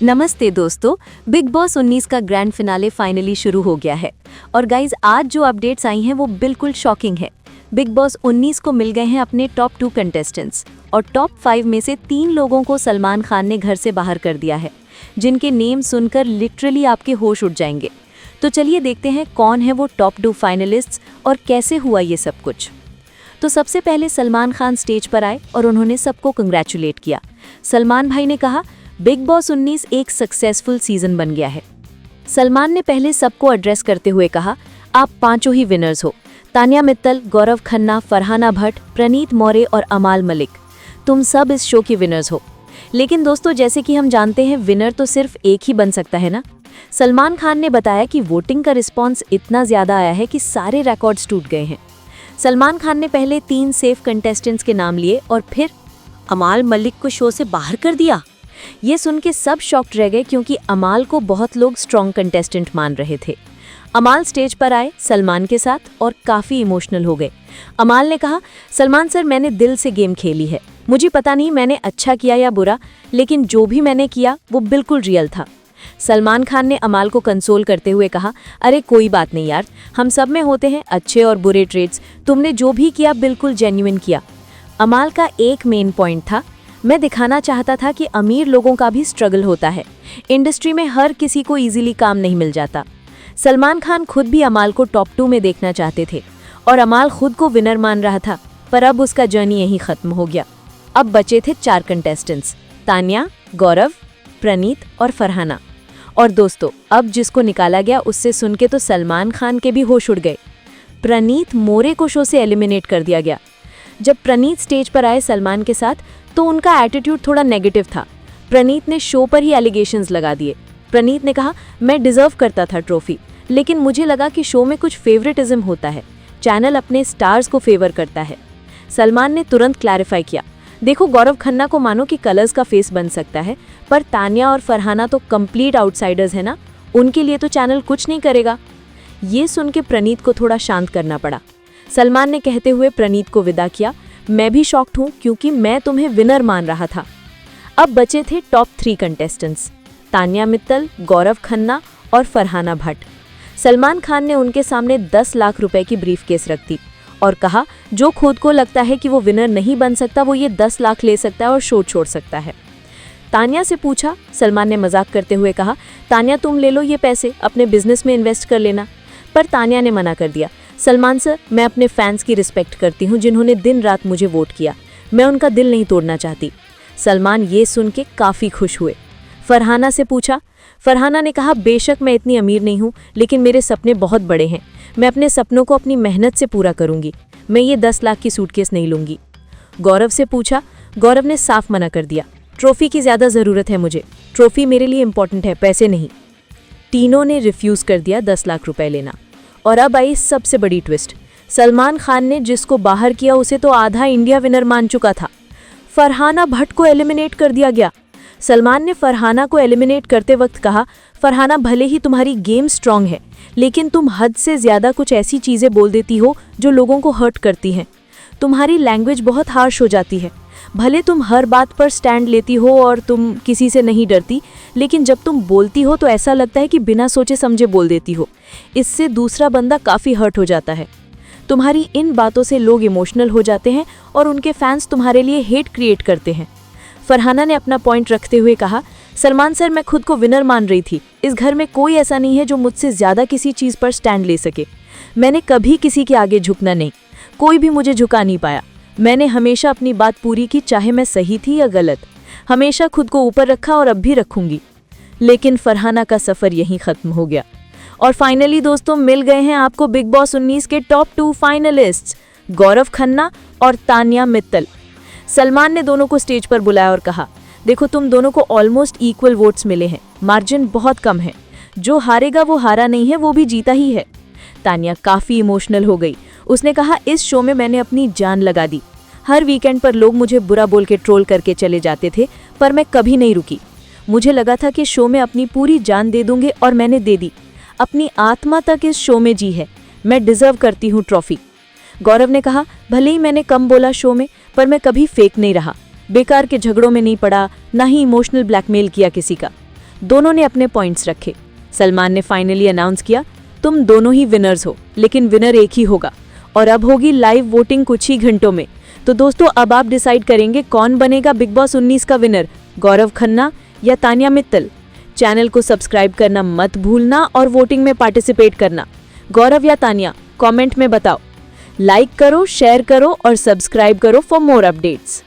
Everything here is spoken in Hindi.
नमस्ते दोस्तों, बिग बॉस 19 का ग्रैंड फिनाले फाइनली शुरू हो गया है और गाइज आज जो अपडेट्स आई हैं वो बिल्कुल शॉकिंग है। बिग बॉस 19 को मिल गए हैं अपने टॉप 2 कंटेस्टेंट्स और टॉप 5 में से 3 लोगों को सलमान खान ने घर से बाहर कर दिया है, जिनके नेम सुनकर लिटरली आपके होश उड़ जाएंगे। तो चलिए देखते हैं कौन है वो टॉप 2 फाइनलिस्ट्स और कैसे हुआ ये सब कुछ। तो सबसे पहले सलमान खान स्टेज पर आए और उन्होंने सबको कंग्रेचुलेट किया। सलमान भाई ने कहा, बिग बॉस 19 एक सक्सेसफुल सीजन बन गया है। सलमान ने पहले सबको एड्रेस करते हुए कहा, आप पांचों ही विनर्स हो, तान्या मित्तल, गौरव खन्ना, फरहाना भट्ट, प्रणीत मौर्य और अमाल मलिक, तुम सब इस शो की विनर्स हो। लेकिन दोस्तों, जैसे कि हम जानते हैं, विनर तो सिर्फ एक ही बन सकता है ना। सलमान खान ने बताया कि वोटिंग का रिस्पॉन्स इतना ज्यादा आया है कि सारे रिकॉर्ड्स टूट गए हैं। सलमान खान ने पहले 3 सेफ कंटेस्टेंट्स के नाम लिए और फिर अमाल मलिक को शो से बाहर कर दिया। ये सुन के सब शॉक्ड रह गए क्योंकि अमाल को बहुत लोग स्ट्रॉन्ग कंटेस्टेंट मान रहे थे। अमाल स्टेज पर आए सलमान के साथ और काफ़ी इमोशनल हो गए। अमाल ने कहा, सलमान सर, मैंने दिल से गेम खेली है। मुझे पता नहीं मैंने अच्छा किया या बुरा, लेकिन जो भी मैंने किया वो बिल्कुल रियल था। सलमान खान ने अमाल को कंसोल करते हुए कहा, अरे कोई बात नहीं यार, हम सब में होते हैं अच्छे और बुरे ट्रेड्स, तुमने जो भी किया बिल्कुल जेन्युइन किया। अमाल का एक मेन पॉइंट था, मैं दिखाना चाहता था कि अमीर लोगों का भी स्ट्रगल होता है, इंडस्ट्री में हर किसी को इजीली काम नहीं मिल जाता। सलमान खान खुद भी अमाल को टॉप 2 में देखना चाहते थे और अमाल खुद को विनर मान रहा था, पर अब उसका जर्नी यहीं खत्म हो गया। अब बचे थे 4 कंटेस्टेंट्स, तान्या, गौरव, प्रणीत और फरहाना। और दोस्तों, अब जिसको निकाला गया उससे सुन के तो सलमान खान के भी होश उड़ गए। प्रणीत मौर्य को शो से एलिमिनेट कर दिया गया। जब प्रणीत स्टेज पर आए सलमान के साथ तो उनका एटीट्यूड थोड़ा नेगेटिव था। प्रणीत ने शो पर ही एलिगेशंस लगा दिए। प्रणीत ने कहा, मैं डिजर्व करता था ट्रॉफी, लेकिन मुझे लगा कि शो में कुछ फेवरेटिज्म होता है, चैनल अपने स्टार्स को फेवर करता है। सलमान ने तुरंत क्लैरिफाई किया, देखो गौरव खन्ना को मानो कि कलर्स का फेस बन सकता है, पर तान्या और फरहाना तो कंप्लीट आउटसाइडर्स है ना, उनके लिए तो चैनल कुछ नहीं करेगा। ये सुन के प्रणीत को थोड़ा शांत करना पड़ा। सलमान ने कहते हुए प्रणीत को विदा किया, मैं भी शॉक्ड हूँ क्योंकि मैं तुम्हें विनर मान रहा था। अब बचे थे टॉप 3 कंटेस्टेंट्स, तान्या मित्तल, गौरव खन्ना और फरहाना भट्ट। सलमान खान ने उनके सामने 10 लाख रुपए की ब्रीफकेस रख दी और कहा, जो खुद को लगता है कि वो विनर नहीं बन सकता, वो ये 10 लाख ले सकता है और शो छोड़ सकता है। तान्या से पूछा, सलमान ने मजाक करते हुए कहा, तान्या तुम ले लो ये पैसे, अपने बिजनेस में इन्वेस्ट कर लेना। पर तान्या ने मना कर दिया, सलमान सर, मैं अपने फैंस की रिस्पेक्ट करती हूँ जिन्होंने दिन रात मुझे वोट किया, मैं उनका दिल नहीं तोड़ना चाहती। सलमान ये सुन के काफ़ी खुश हुए। फरहाना से पूछा, फरहाना ने कहा, बेशक मैं इतनी अमीर नहीं हूँ, लेकिन मेरे सपने बहुत बड़े हैं, मैं अपने सपनों को अपनी मेहनत से पूरा करूँगी, मैं ये 10 लाख की सूटकेस नहीं लूँगी। गौरव से पूछा, गौरव ने साफ मना कर दिया, ट्रॉफी की ज़्यादा ज़रूरत है मुझे, ट्रॉफी मेरे लिए इंपॉर्टेंट है, पैसे नहीं। तीनों ने रिफ्यूज़ कर दिया 10 लाख रुपए लेना। और अब आई सबसे बड़ी ट्विस्ट, सलमान खान ने जिसको बाहर किया उसे तो आधा इंडिया विनर मान चुका था। फरहाना भट्ट को एलिमिनेट कर दिया गया। सलमान ने फरहाना को एलिमिनेट करते वक्त कहा, फरहाना भले ही तुम्हारी गेम स्ट्रांग है, लेकिन तुम हद से ज़्यादा कुछ ऐसी चीज़ें बोल देती हो जो लोगों को हर्ट करती हैं। तुम्हारी लैंग्वेज बहुत हार्श हो जाती है। भले तुम हर बात पर स्टैंड लेती हो और तुम किसी से नहीं डरती, लेकिन जब तुम बोलती हो तो ऐसा लगता है कि बिना सोचे समझे बोल देती हो। इससे दूसरा बंदा काफ़ी हर्ट हो जाता है। तुम्हारी इन बातों से लोग इमोशनल हो जाते हैं और उनके फैंस तुम्हारे लिए हेट क्रिएट करते हैं। फरहाना ने अपना पॉइंट रखते हुए कहा, सलमान सर, मैं खुद को विनर मान रही थी। इस घर में कोई ऐसा नहीं है जो मुझसे ज़्यादा किसी चीज़ पर स्टैंड ले सके। मैंने कभी किसी के आगे झुकना नहीं, कोई भी मुझे झुका नहीं पाया। मैंने हमेशा अपनी बात पूरी की, चाहे मैं सही थी या गलत। हमेशा खुद को ऊपर रखा और अब भी रखूंगी। लेकिन फरहाना का सफ़र यहीं ख़त्म हो गया। और फाइनली दोस्तों, मिल गए हैं आपको बिग बॉस 19 के टॉप 2 फाइनलिस्ट्स, गौरव खन्ना और तान्या मित्तल। सलमान ने दोनों को स्टेज पर बुलाया और कहा, देखो तुम दोनों को ऑलमोस्ट इक्वल वोट्स मिले हैं, मार्जिन बहुत कम है, जो हारेगा वो हारा नहीं है, वो भी जीता ही है। तान्या काफ़ी इमोशनल हो गई। उसने कहा, इस शो में मैंने अपनी जान लगा दी। हर वीकेंड पर लोग मुझे बुरा बोल के ट्रोल करके चले जाते थे, पर मैं कभी नहीं रुकी। मुझे लगा था कि शो में अपनी पूरी जान दे दूंगी और मैंने दे दी। अपनी आत्मा तक इस शो में जी है, मैं डिजर्व करती हूँ ट्रॉफी। गौरव ने कहा, भले ही मैंने कम बोला शो में, पर मैं कभी फेक नहीं रहा, बेकार के झगड़ों में नहीं पड़ा, ना ही इमोशनल ब्लैकमेल किया किसी का। दोनों ने अपने पॉइंट्स रखे। सलमान ने फाइनली अनाउंस किया, तुम दोनों ही विनर्स हो, लेकिन विनर एक ही होगा और अब होगी लाइव वोटिंग कुछ ही घंटों में। तो दोस्तों अब आप डिसाइड करेंगे कौन बनेगा बिग बॉस 19 का विनर, गौरव खन्ना या तानिया मित्तल। चैनल को सब्सक्राइब करना मत भूलना और वोटिंग में पार्टिसिपेट करना। गौरव या तानिया, कमेंट में बताओ। लाइक करो, शेयर करो और सब्सक्राइब करो फॉर मोर अपडेट्स।